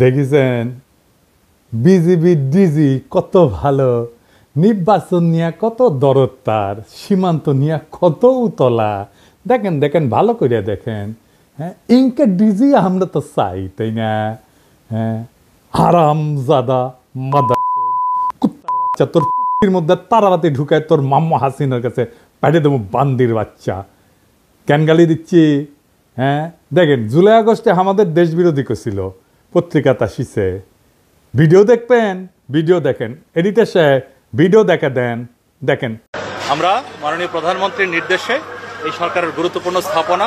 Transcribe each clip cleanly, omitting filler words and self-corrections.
দেখেছেন BGB DG কত ভালো, নির্বাচন নিয়ে কত দরদ, তার সীমান্ত নিয়ে কত উতলা। দেখেন দেখেন ভালো করে দেখেন। হ্যাঁ, ইনকে ডিজি আমরা তো চাই, তাই না? হ্যাঁ, হারামজাদা মাদারচোদ কুত্তার বাচ্চা, তোর পুটির মধ্যে তারাবাতি ঢুকায় তোর মাম্মা হাসিনার কাছে পাঠিয়ে দেবো বান্দির বাচ্চা। কেন গালি দিচ্ছি? হ্যাঁ, দেখেন জুলাই আগস্টে আমাদের দেশ বিরোধী করছিল, পত্রিকা তাসিছে। ভিডিও দেখবেন, ভিডিও দেখেন, এডিটর সাহেব ভিডিও দেখা দেন, দেখেন। আমরা মাননীয় প্রধানমন্ত্রীর নির্দেশে এই সরকারের গুরুত্বপূর্ণ স্থাপনা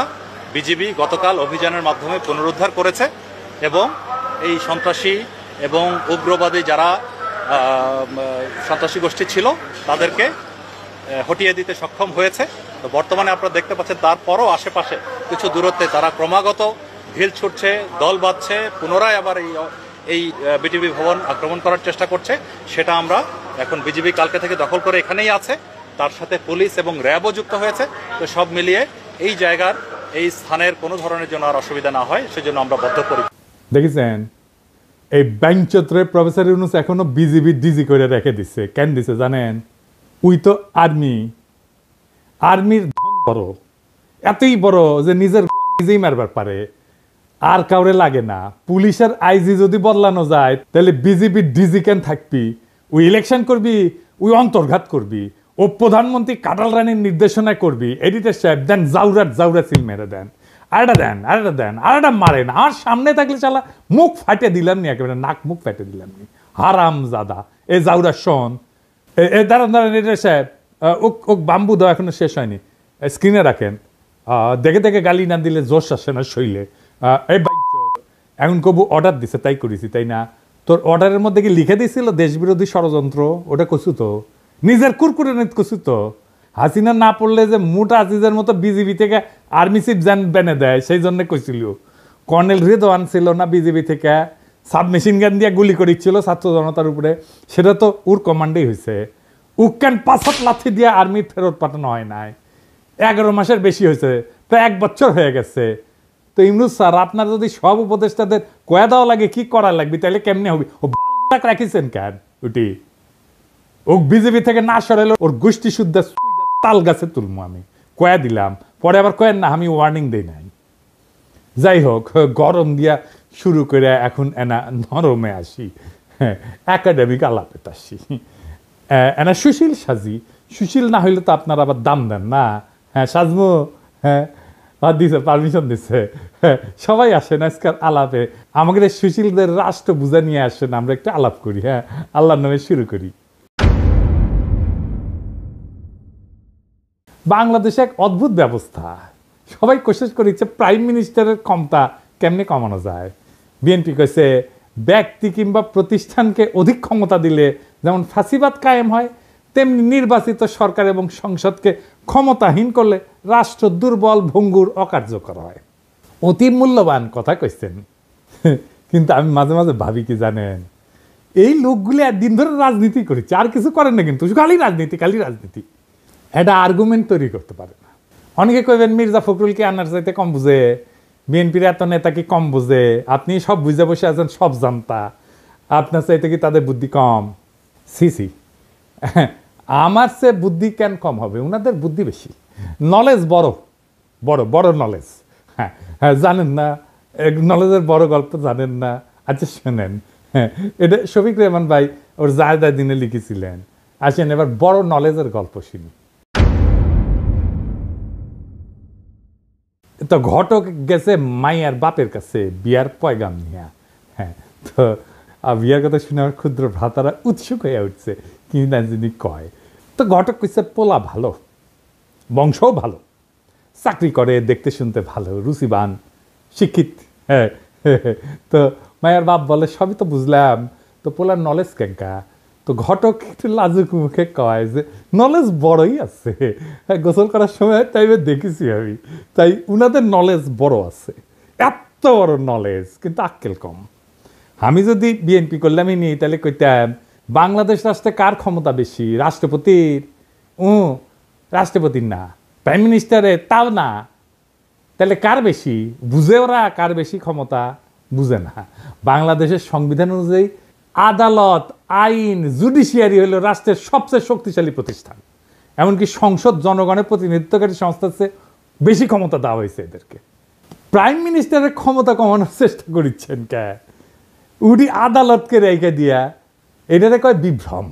বিজিবি গতকাল অভিযানের মাধ্যমে পুনরুদ্ধার করেছে এবং এই সন্ত্রাসী এবং উগ্রবাদী যারা সন্ত্রাসী গোষ্ঠী ছিল তাদেরকে হটিয়ে দিতে সক্ষম হয়েছে। তো বর্তমানে আপনারা দেখতে পাচ্ছেন তারপরও আশেপাশে কিছু দূরত্বে তারা ক্রমাগত ঢিল ছুটছে, দল বাঁধছে, পুনরায় আবার এই বিটিভি ভবন আক্রমণ করার চেষ্টা করছে। সেটা আমরা এখন বিজিবি কালকে থেকে দখল করে এখানেই আছে, তার সাথে পুলিশ এবং র্যাবও যুক্ত হয়েছে। তো সব মিলিয়ে এই জায়গার এই স্থানের কোনো ধরনের জন্য আর অসুবিধা না হয় সেজন্য আমরা বদ্ধপরি। দেখেছেন এই ব্যাংচত্রে প্রফেসর ইউনূস এখনো বিজিবি ডিজি করে রেখে দিচ্ছে। কেন দিছে জানেন? উই তো আর্মির ধন বড়, এতই বড় যে নিজের নিজেই মারবার পারে, আর কাউরে লাগে না। পুলিশের আইজি যদি বদলানো যায় তাহলে বিজেপি ডিজি কেন থাকবি? ওই ইলেকশন করবি, ওই অন্তর্ঘাত করবি, ও প্রধানমন্ত্রী কাটাল রানীর নির্দেশনায় করবি। এডিটর সাহেব দেন জাউরা সিল মেরে দেন, আরেকটা মারেন। আর সামনে থাকলে চালা মুখ ফাটে দিলাম নি, একেবারে নাক মুখ ফাটে দিলাম নি। হারাম জাদা এ জাউরা শোন, দাঁড়ান এডিটর সাহেব, ও বাম্বু দেওয়া এখনো শেষ হয়নি, স্ক্রিনে রাখেন। দেখে দেখে গালি না দিলে জোশ আসে না শৈলে। এই এখন কবু অর্ডার দিছে তাই করেছি, তাই না? তোর অর্ডারের মধ্যে কি লিখে দিয়েছিল দেশ বিরোধী ষড়যন্ত্র? ওটা কছু তো নিজের কুরকুরে নেত কছু তো। হাসিনা না পড়লে যে মোটা আজিজের মতো বিজিবি থেকে আর্মি চিফ জান বেনে দেয়, সেই জন্য কইছিল। কর্নেল রেদওয়ান ছিল না বিজিবি থেকে, সাবমেশিন গান দিয়ে গুলি করেছিল ছাত্র জনতার উপরে, সেটা তো ওর কমান্ডেই হয়েছে। উক্কান 5 লাথি দিয়ে আর্মি ফেরত পাঠানো হয় নাই, 11 মাসের বেশি হয়েছে, প্রায় 1 বছর হয়ে গেছে। তো ইমরুজ স্যার, আপনার যদি সব উপদেষ্টাদের কয়া দেওয়া লাগে কি করা লাগবে, তাহলে কেমনে হবে? ও রাখিছেন কেন? ওটি ও বিজেপি থেকে না সরাইল ওর গোষ্ঠী শুদ্ধ তাল গাছে তুলবো আমি, কয়া দিলাম। পরে আবার কয়েন না আমি ওয়ার্নিং দেই নাই। যাই হোক, গরম দিয়া শুরু করে এখন এনা নরমে আসি, একাডেমিক আলাপে আসি। এনা সুশীল সাজি, সুশীল না হইলে তো আপনারা আবার দাম দেন না। হ্যাঁ সাজমো, হ্যাঁ দিছে, পারমিশন দিছে। সবাই আসেন আজকাল আলাপে, আমাদের সুশীলদের রাষ্ট্র বুঝা নিয়ে আসেন, আমরা একটা আলাপ করি। হ্যাঁ, আল্লাহর নামে শুরু করি। বাংলাদেশে এক অদ্ভুত ব্যবস্থা, সবাই কোশিশ করেছে প্রাইম মিনিস্টারের ক্ষমতা কেমনে কমানো যায়। বিএনপি কইছে ব্যক্তি কিংবা প্রতিষ্ঠানকে অধিক ক্ষমতা দিলে যেমন ফাঁসিবাদ কায়েম হয়, তেমনি নির্বাচিত সরকার এবং সংসদকে ক্ষমতাহীন করলে রাষ্ট্র দুর্বল, ভঙ্গুর, অকার্যকর হয়। অতি মূল্যবান কথা কইছেন, কিন্তু আমি মাঝে মাঝে ভাবি কি জানেন, এই লোকগুলি একদিন ধরে রাজনীতি করেছে, আর কিছু করেন না, কিন্তু খালি রাজনীতি। এটা আর্গুমেন্ট তৈরি করতে পারে না। অনেকে কইবেন মির্জা ফখরুলকে আনার চাইতে কম বুঝে, বিএনপির এত নেতা কি কম বুঝে? আপনি সব বুঝে বসে আছেন, সব জানতা, আপনার চাইতে কি তাদের বুদ্ধি কম? সি আমার সে বুদ্ধি কেন কম হবে? ওনাদের বুদ্ধি বেশি, নলেজ বড় নলেজ। হ্যাঁ জানেন না, নলেজের বড় গল্প জানেন না? আচ্ছা শোনেন, হ্যাঁ এটা শফিক রেহমান ভাই ওর জায়দা দিনে লিখেছিলেন। আসেন এবার বড় নলেজের গল্প শুনি। তো ঘটক গেছে মাইয়ার বাপের কাছে বিয়ার পয়গাম নিয়া। হ্যাঁ, তো বিয়ার কথা শুনে আমার ক্ষুদ্র ভ্রাতারা উৎসুক হয়ে উঠছে, কি না যিনি কয়। তো ঘটক কইছে পোলা ভালো, বংশও ভালো, চাকরি করে, দেখতে শুনতে ভালো, রুচিবান, শিক্ষিত। হ্যাঁ, তো মায়ের বাপ বলে সবই তো বুঝলাম, তো পোলার নলেজ কেঙ্কা? তো ঘটক একটু লাজুক মুখে কয় যে নলেজ বড়ই আছে, গোসল করার সময় টাইমে দেখেছি আমি, তাই উনাদের নলেজ বড় আছে, এত বড় নলেজ, কিন্তু আক্কেল কম। আমি যদি বিএনপি করলামই নি, তাহলে কইতাম বাংলাদেশ রাষ্ট্রে কার ক্ষমতা বেশি, রাষ্ট্রপতির? রাষ্ট্রপতির না, প্রাইম মিনিস্টারের, তাও না। তাহলে কার বেশি? বুঝে ওরা কার বেশি ক্ষমতা? বুঝে না। বাংলাদেশের সংবিধান অনুযায়ী আদালত, আইন, জুডিশিয়ারি হলো রাষ্ট্রের সবচেয়ে শক্তিশালী প্রতিষ্ঠান। এমনকি সংসদ জনগণের প্রতিনিধিত্বকারী সংস্থার চেয়ে বেশি ক্ষমতা দেওয়া হয়েছে এদেরকে। প্রাইম মিনিস্টারের ক্ষমতা কমানোর চেষ্টা করিচ্ছেন কে? উনি আদালতকে রেখে দিয়া, এটারে কয় বিভ্রম।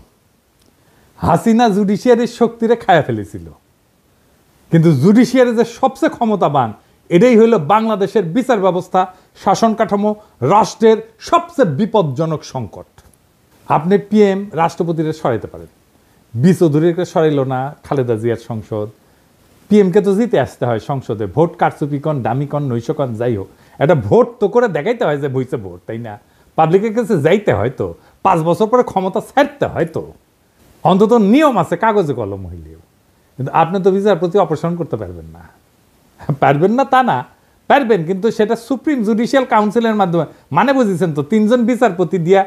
হাসিনা জুডিশিয়ারির শক্তিরে খায়া ফেলেছিল, কিন্তু জুডিশিয়ারি যে সবচেয়ে ক্ষমতাবান, এটাই হইল বাংলাদেশের বিচার ব্যবস্থা, শাসন কাঠামো, রাষ্ট্রের সবচেয়ে বিপজ্জনক সংকট। আপনি পিএম রাষ্ট্রপতিরে সরাইতে পারেন, চৌধুরীকে সরাইল না খালেদা জিয়ার সংসদ। পিএমকে তো জিতে আসতে হয় সংসদে, ভোট কারচুপি কন, দামি কন, নৈশ কন, যাই হোক, একটা ভোট তো করে দেখাইতে হয় যে বইছে ভোট, তাই না? পাবলিকের কাছে যাইতে হয় তো, 5 বছর পরে ক্ষমতা ছাড়তে হয় তো, অন্তত নিয়ম আছে, কাগজে কলম হইলেও। কিন্তু আপনি তো বিচারপতি অপসারণ করতে পারবেন না। পারবেন না তা না, পারবেন, কিন্তু সেটা সুপ্রিম জুডিশিয়াল কাউন্সিলের মাধ্যমে। মানে বুঝেছেন তো, 3 জন বিচারপতি দিয়া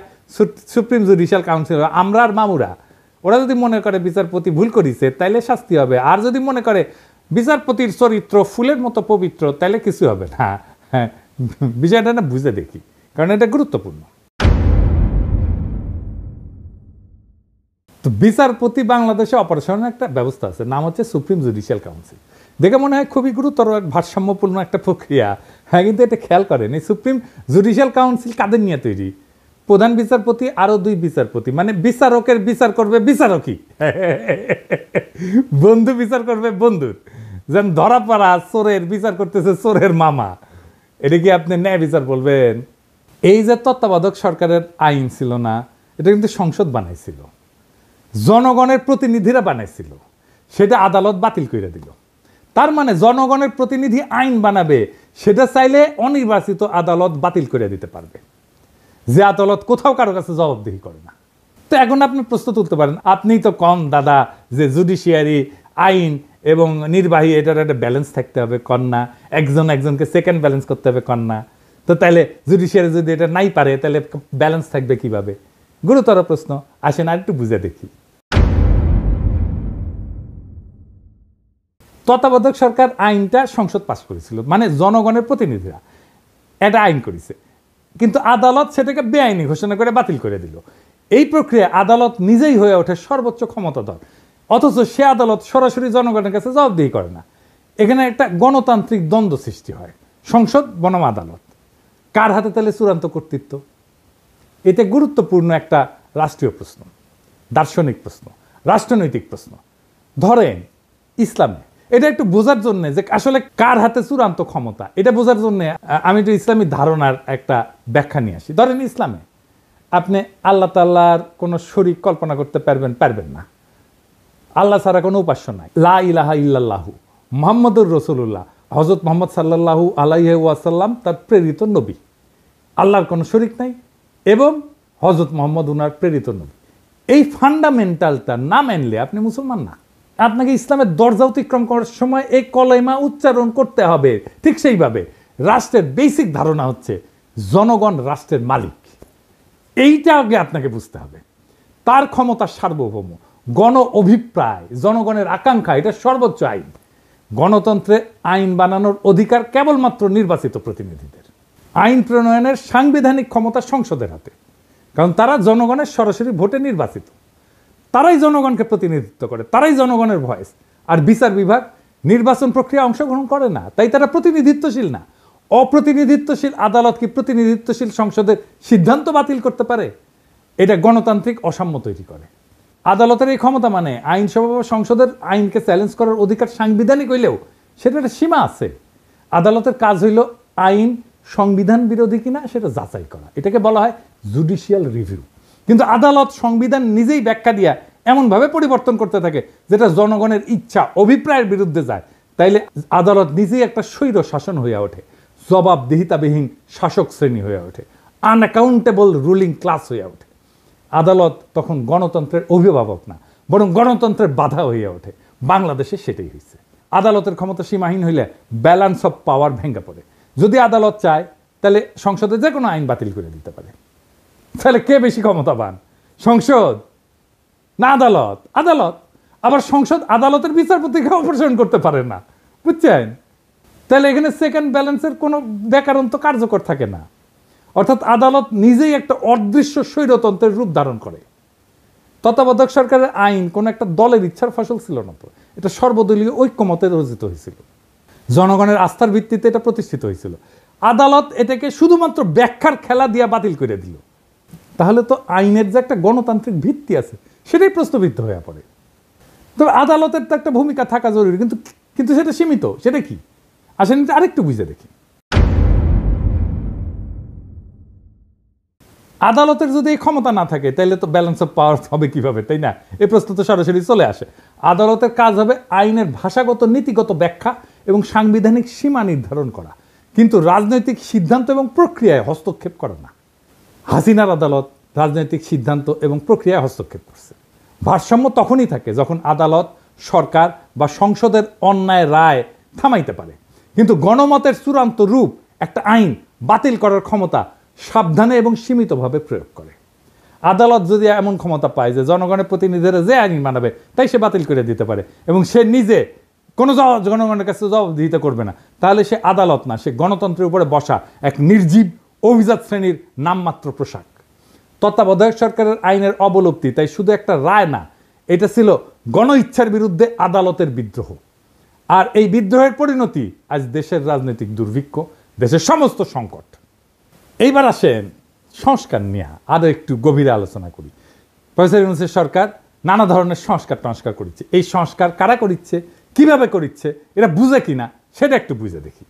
সুপ্রিম জুডিশিয়াল কাউন্সিল, আমরা আর মামুরা, ওরা যদি মনে করে বিচারপতি ভুল করেছে তাইলে শাস্তি হবে, আর যদি মনে করে বিচারপতির চরিত্র ফুলের মতো পবিত্র তাইলে কিছু হবে না। হ্যাঁ, বিষয়টা না বুঝে দেখি, কারণ এটা গুরুত্বপূর্ণ। তো বিচারপতি বাংলাদেশে অপারেশনের একটা ব্যবস্থা আছে, নাম হচ্ছে সুপ্রিম জুডিশিয়াল কাউন্সিল। দেখে মনে হয় খুবই গুরুতর, ভারসাম্যপূর্ণ একটা প্রক্রিয়া। হ্যাঁ, কিন্তু এটা খেয়াল করেন, এই সুপ্রিম জুডিশিয়াল কাউন্সিল কাদের নিয়ে তৈরি? প্রধান বিচারপতি আরো 2 বিচারপতি, মানে বিচারকের বিচার করবে বিচারকই, বন্ধু বিচার করবে বন্ধুর। যেন ধরা পড়া চোরের বিচার করতেছে চোরের মামা, এটা কি আপনি ন্যায় বিচার বলবেন? এই যে তত্ত্বাবধায়ক সরকারের আইন ছিল না, এটা কিন্তু সংসদ বানাইছিল, জনগণের প্রতিনিধিরা বানাইছিল, সেটা আদালত বাতিল করে দিল। তার মানে জনগণের প্রতিনিধি আইন বানাবে, সেটা চাইলে অনির্বাচিত আদালত বাতিল করে দিতে পারবে, যে আদালত কোথাও কারো কাছে জবাবদিহি করে না। তো এখন আপনি প্রশ্ন তুলতে পারেন, আপনিই তো কন দাদা যে জুডিশিয়ারি, আইন এবং নির্বাহী, এটার একটা ব্যালেন্স থাকতে হবে, কন না? একজন একজনকে সেকেন্ড ব্যালেন্স করতে হবে, কন না? তো তাহলে জুডিশিয়ারি যদি এটা নাই পারে, তাহলে ব্যালেন্স থাকবে কিভাবে? গুরুতর প্রশ্ন। আসেন আর একটু বুঝে দেখি। তত্ত্বাবধায়ক সরকার আইনটা সংসদ পাস করেছিল, মানে জনগণের প্রতিনিধিরা এটা আইন করেছে, কিন্তু আদালত সেটাকে বেআইনি ঘোষণা করে বাতিল করে দিল। এই প্রক্রিয়া আদালত নিজেই হয়ে ওঠে সর্বোচ্চ ক্ষমতাধর, অথচ সে আদালত সরাসরি জনগণের কাছে জবাবদিহি করে না। এখানে একটা গণতান্ত্রিক দ্বন্দ্ব সৃষ্টি হয়, সংসদ বনাম আদালত, কার হাতে তাহলে চূড়ান্ত কর্তৃত্ব? এটা গুরুত্বপূর্ণ একটা রাষ্ট্রীয় প্রশ্ন, দার্শনিক প্রশ্ন, রাষ্ট্রনৈতিক প্রশ্ন। ধরেন ইসলামে, এটা একটু বোঝার জন্য যে আসলে কার হাতে চূড়ান্ত ক্ষমতা, এটা বোঝার জন্য আমি একটু ইসলামী ধারণার একটা ব্যাখ্যা নিয়ে আসি। ধরেন ইসলামে আপনি আল্লাহ তাআলার কোনো শরীক কল্পনা করতে পারবেন না, আল্লাহ ছাড়া কোনো উপাস্য নাই, লা ইলাহা ইল্লাল্লাহু মুহাম্মাদুর রাসূলুল্লাহ, হযরত মুহাম্মদ সাল্লাল্লাহু আলাইহি ওয়াসাল্লাম তার প্রেরিত নবী, আল্লাহর কোনো শরীক নাই এবং হযরত মুহাম্মদ উনার প্রেরিত নবী। এই ফান্ডামেন্টালটা না মানলে আপনি মুসলমান না। আপনাকে ইসলামের দরজা অতিক্রম করার সময় এই কলেমা উচ্চারণ করতে হবে। ঠিক সেইভাবে রাষ্ট্রের বেসিক ধারণা হচ্ছে জনগণ রাষ্ট্রের মালিক, এইটা আগে আপনাকে বুঝতে হবে। তার ক্ষমতা সার্বভৌম, গণ অভিপ্রায়, জনগণের আকাঙ্ক্ষা, এটা সর্বোচ্চ আইন। গণতন্ত্রে আইন বানানোর অধিকার কেবলমাত্র নির্বাচিত প্রতিনিধিদের। আইন প্রণয়নের সাংবিধানিক ক্ষমতা সংসদের হাতে, কারণ তারা জনগণের সরাসরি ভোটে নির্বাচিত, তারাই জনগণকে প্রতিনিধিত্ব করে, তারাই জনগণের ভয়েস। আর বিচার বিভাগ নির্বাচন প্রক্রিয়া অংশগ্রহণ করে না, তাই তারা প্রতিনিধিত্বশীল না। অপ্রতিনিধিত্বশীল আদালত কি প্রতিনিধিত্বশীল সংসদের সিদ্ধান্ত বাতিল করতে পারে? এটা গণতান্ত্রিক অসাম্য তৈরি করে। আদালতের এই ক্ষমতা মানে আইনসভা বা সংসদের আইনকে চ্যালেঞ্জ করার অধিকার সাংবিধানিক হইলেও সেটা একটা সীমা আছে। আদালতের কাজ হইল আইন সংবিধান বিরোধী কিনা সেটা যাচাই করা, এটাকে বলা হয় জুডিশিয়াল রিভিউ। কিন্তু আদালত সংবিধান নিজেই ব্যাখ্যা দিয়া এমনভাবে পরিবর্তন করতে থাকে যেটা জনগণের ইচ্ছা অভিপ্রায়ের বিরুদ্ধে যায়, তাইলে আদালত নিজেই একটা স্বৈর শাসন হয়ে ওঠে, জবাবদিহিতাবিহীন শাসক শ্রেণী হয়ে ওঠে, আনঅ্যাকাউন্টেবল রুলিং ক্লাস হয়ে ওঠে। আদালত তখন গণতন্ত্রের অভিভাবক না, বরং গণতন্ত্রের বাধা হয়ে ওঠে। বাংলাদেশে সেটাই হয়েছে। আদালতের ক্ষমতা সীমাহীন হইলে ব্যালেন্স অফ পাওয়ার ভেঙে পড়ে। যদি আদালত চায় তাহলে সংসদে যে কোনো আইন বাতিল করে দিতে পারে। তাহলে কে বেশি ক্ষমতাবান, সংসদ না আদালত? আদালত। আবার সংসদ আদালতের বিচারপতিকে অপসারণ করতে পারে না, বুঝছেন? তাহলে এখানে সেকেন্ড ব্যালেন্সের কোনো ব্যাকরণ তো কার্যকর থাকে না। অর্থাৎ আদালত নিজেই একটা অদৃশ্য স্বৈরতন্ত্রের রূপ ধারণ করে। তত্ত্বাবধায়ক সরকারের আইন কোনো একটা দলের ইচ্ছার ফসল ছিল না, তো এটা সর্বদলীয় ঐক্যমতে রচিত হয়েছিল, জনগণের আস্থার ভিত্তিতে এটা প্রতিষ্ঠিত হয়েছিল। আদালত এটাকে শুধুমাত্র ব্যাখ্যার খেলা দিয়ে বাতিল করে দিল। তাহলে তো আইনের যে একটা গণতান্ত্রিক ভিত্তি আছে সেটাই প্রশ্নবিদ্ধ হয়ে পড়ে। তবে আদালতের তো একটা ভূমিকা থাকা জরুরি, কিন্তু সেটা সীমিত। সেটা কি আসেন আরেকটু বুঝে দেখি। আদালতের যদি এই ক্ষমতা না থাকে তাহলে তো ব্যালেন্স অফ পাওয়ার হবে কিভাবে, তাই না? এই প্রশ্ন তো সরাসরি চলে আসে। আদালতের কাজ হবে আইনের ভাষাগত নীতিগত ব্যাখ্যা এবং সাংবিধানিক সীমা নির্ধারণ করা, কিন্তু রাজনৈতিক সিদ্ধান্ত এবং প্রক্রিয়ায় হস্তক্ষেপ করে না। হাসিনার আদালত রাজনৈতিক সিদ্ধান্ত এবং প্রক্রিয়ায় হস্তক্ষেপ করছে। ভারসাম্য তখনই থাকে যখন আদালত, সরকার বা সংসদের অন্যায় রায় থামাইতে পারে, কিন্তু গণমতের চূড়ান্ত রূপ একটা আইন বাতিল করার ক্ষমতা সাবধানে এবং সীমিতভাবে প্রয়োগ করে। আদালত যদি এমন ক্ষমতা পায় যে জনগণের প্রতিনিধিরা যে আইন মানাবে তাই সে বাতিল করে দিতে পারে এবং সে নিজে কোনো জনগণের কাছে জবাবদিহিতা করবে না, তাহলে সে আদালত না, সে গণতন্ত্রের উপরে বসা এক নির্জীব অভিজাত শ্রেণীর নামমাত্র পোশাক। তত্ত্বাবধায়ক সরকারের আইনের অবলুপ্তি তাই শুধু একটা রায় না, এটা ছিল গণ ইচ্ছার বিরুদ্ধে আদালতের বিদ্রোহ। আর এই বিদ্রোহের পরিণতি আজ দেশের রাজনৈতিক দুর্ভিক্ষ, দেশের সমস্ত সংকট। এইবার আসেন সংস্কার নিয়ে আরো একটু গভীরে আলোচনা করি। প্রফেসর ইউনূসের সরকার নানা ধরনের সংস্কার করেছে। এই সংস্কার কারা করিচ্ছে, কিভাবে করিচ্ছে, এটা বুঝে কিনা সেটা একটু বুঝে দেখি।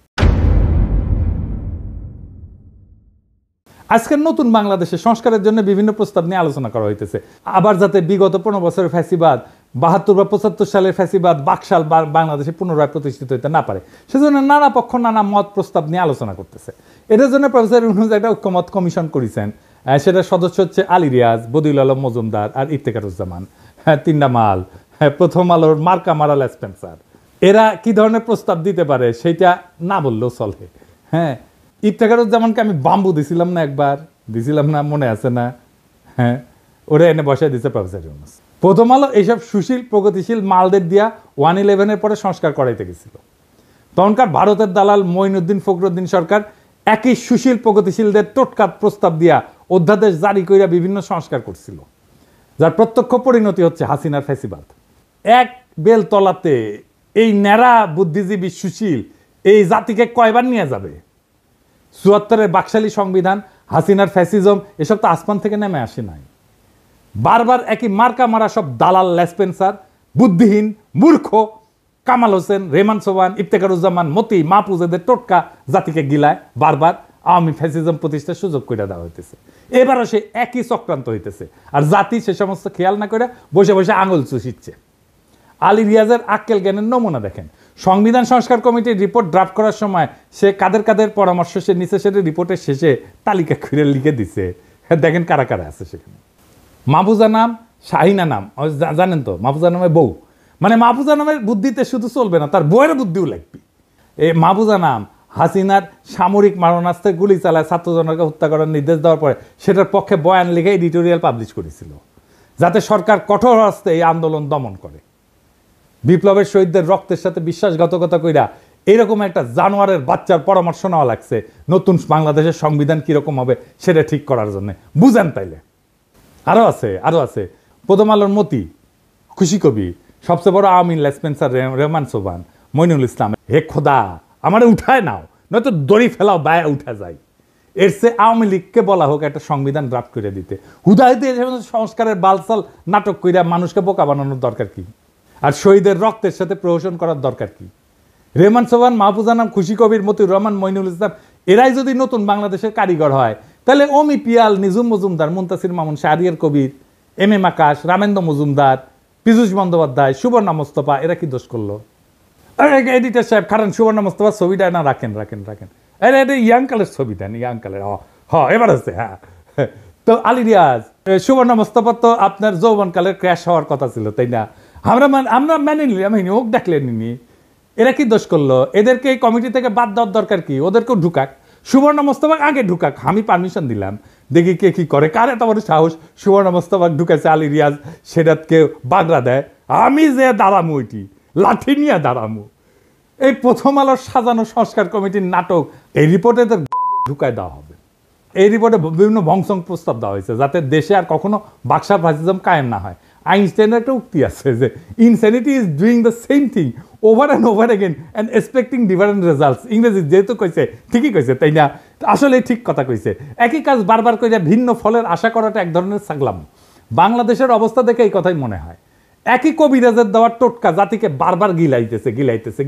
আজকের নতুন বাংলাদেশে সংস্কারের জন্য বিভিন্ন প্রস্তাব নিয়ে আলোচনা করা হইতেছে। আবার যাতে বিগত 15 বছরের ফ্যাসিবাদ, 72 বা 75 সালের ফ্যাসিবাদ বাকশাল বাংলাদেশে পুনরায় প্রতিষ্ঠিত হইতে না পারে, সেজন্য নানা পক্ষ নানা মত প্রস্তাব নিয়ে আলোচনা করতেছে। এটার জন্য প্রফেসর ইউনূস একটা ঐক্যমত কমিশন করেছেন। সেটার সদস্য হচ্ছে আলী রিয়াজ, বদিউল আলম মজুমদার আর ইফতেখারুজ্জামান, তিনটা মাল, প্রথম আলোর মার্কা মারাল স্পেন্সার। এরা কি ধরনের প্রস্তাব দিতে পারে সেটা না বললেও চলে। হ্যাঁ, ইফতেখারুজ্জামানকে আমি বাম্বু দিছিলাম না, একবার দিছিলাম না, মনে আছে না? হ্যাঁ, ওরা এনে বসায় দিচ্ছে প্রফেসর ইউনূস। প্রথম আলো এইসব সুশীল প্রগতিশীল মালদের দিয়া 111-এর পরে সংস্কার করাইতে গেছিল। তখনকার ভারতের দালাল মঈনুদ্দিন ফখরুদ্দিন সরকার একই সুশীল প্রগতিশীলদের টোটকা প্রস্তাব দিয়া অধ্যাদেশ জারি কইরা বিভিন্ন সংস্কার করছিল, যার প্রত্যক্ষ পরিণতি হচ্ছে হাসিনার ফ্যাসিবাদ। এক বেল তলাতে এই ন্যাড়া বুদ্ধিজীবী সুশীল এই জাতিকে কয়বার নিয়ে যাবে? ৭৪-এর বাকশালী সংবিধান, হাসিনার ফ্যাসিজম, এসব তো আসমান থেকে নেমে আসে নাই। বারবার একই মার্কা মারা সব দালাল লেসপেন্সার, বুদ্ধিহীন মূর্খ কামাল হোসেন, রেহমান সোবহান, ইফতেখারুজ্জামান, মতি, মাহফুজ এদের টোটকা জাতিকে গিলায় বারবার আওয়ামী ফ্যাসিজম প্রতিষ্ঠার সুযোগ করে দেওয়া হইতেছে। এবারও সে একই চক্রান্ত হইতেছে, আর জাতি সে সমস্ত খেয়াল না করে বসে বসে আঙুল চুষিচ্ছে। আলী রিয়াজের আক্কেল জ্ঞানের নমুনা দেখেন। সংবিধান সংস্কার কমিটির রিপোর্ট ড্রাফট করার সময় সে কাদের পরামর্শ সে নিচে, সেটা রিপোর্টের শেষে তালিকা করে লিখে দিছে। দেখেন কারা কারা আছে সেখানে। মাহফুজা নাম, শাহিনা নাম, জানেন তো মাহফুজা নামের বউ, মানে মাহফুজা নামের বুদ্ধিতে শুধু চলবে না, তার বউয়ের বুদ্ধিও লাগবে। এই মাহফুজা নাম হাসিনার সামরিক মারণাস্ত্রে গুলি চালায় ছাত্রজনকে হত্যা করার নির্দেশ দেওয়ার পরে সেটার পক্ষে বয়ান লিখে এডিটোরিয়াল পাবলিশ করেছিল, যাতে সরকার কঠোর হস্তে এই আন্দোলন দমন করে। বিপ্লবের শহীদদের রক্তের সাথে বিশ্বাসঘাতকতা কইরা এইরকম একটা জানোয়ারের বাচ্চার পরামর্শ নেওয়া লাগছে নতুন বাংলাদেশের সংবিধান কিরকম হবে সেটা ঠিক করার জন্য। বুঝেন তাইলে? আরো আছে প্রথম আলোর মতি, খুশি কবি, সবচেয়ে বড় আওয়ামী লেসপেন্সার রেহমান সোবহান, মইনুল ইসলাম। হে খোদা, আমার উঠায় নাও, নয়তো দড়ি ফেলাও, বায়া উঠা যায়। এর চেয়ে আওয়ামী লীগকে বলা হোক একটা সংবিধান ড্রাফট করে দিতে। হুদাহিতে সংস্কারের বালসাল নাটক কইরা মানুষকে বোকা বানানোর দরকার কি? আর শহীদের রক্তের সাথে প্রহসন করার দরকার কি? রেহমান সোবহান, মাহফুজা নাম, খুশি কবির, মতিউর রহমান, মইনুল ইসলাম এরাই যদি নতুন বাংলাদেশের কারিগর হয়, তাহলে অমি পিয়াল, নিজুম মজুমদার, মুনতাসির মামুন, শাহরিয়ার কবির, এম আকাশ, রামেন্দ্র মজুমদার, পীযূষ বন্দ্যোপাধ্যায়, সুবর্ণা মোস্তফা এরা কি দোষ করলো? এডিটর সাহেব কারণ সুবর্ণা মোস্তফা ছবিটা না রাখেন। এটা ইয়াংকালের ছবিটা, ইয়াংকালের। এবার আছে। হ্যাঁ, তো আলী রিয়াজ সুবর্ণ মোস্তফা তো আপনার যৌবনকালের ক্র্যাশ হওয়ার কথা ছিল, তাই না? আমরা মেনে নিলাম, ওক ডাকলেন নি, এরা কি দোষ করলো? এদেরকে এই কমিটি থেকে বাদ দেওয়ার দরকার কি? ওদেরকেও ঢুকাক, সুবর্ণ মোস্তফা আগে ঢুকাক, আমি পারমিশন দিলাম, দেখি কে কি করে। কার এত বড় সাহস সুবর্ণ মোস্তফা ঢুকেছে, আলী রিয়াজ সেটাকে বাগড়া দেয়, আমি যে দাঁড়ামু, ওইটি লাঠি নিয়ে দাঁড়ামু। এই প্রথম আলোর সাজানো সংস্কার কমিটির নাটক, এই রিপোর্টে ঢুকায় দেওয়া হবে। এই রিপোর্টে বিভিন্ন ভংসং প্রস্তাব দেওয়া হয়েছে যাতে দেশে আর কখনো বাকশা ফাসিজম কায়েম না হয়। আইনস্টাইনের একটা উক্তি আছে যে insanity is doing the same thing over and over again and expecting different results. ইংরেজি যেহেতু কইছে, ঠিকই কইছে, তাই না? আসলে ঠিক কথা কইছে। একই কাজ বারবার করে ভিন্ন ফলের আশা করাটা এক ধরনের ছাগলাম। বাংলাদেশের অবস্থা দেখে এই কথাই মনে হয়। একই কবিরাজের দেওয়ার টোটকা জাতিকে বারবার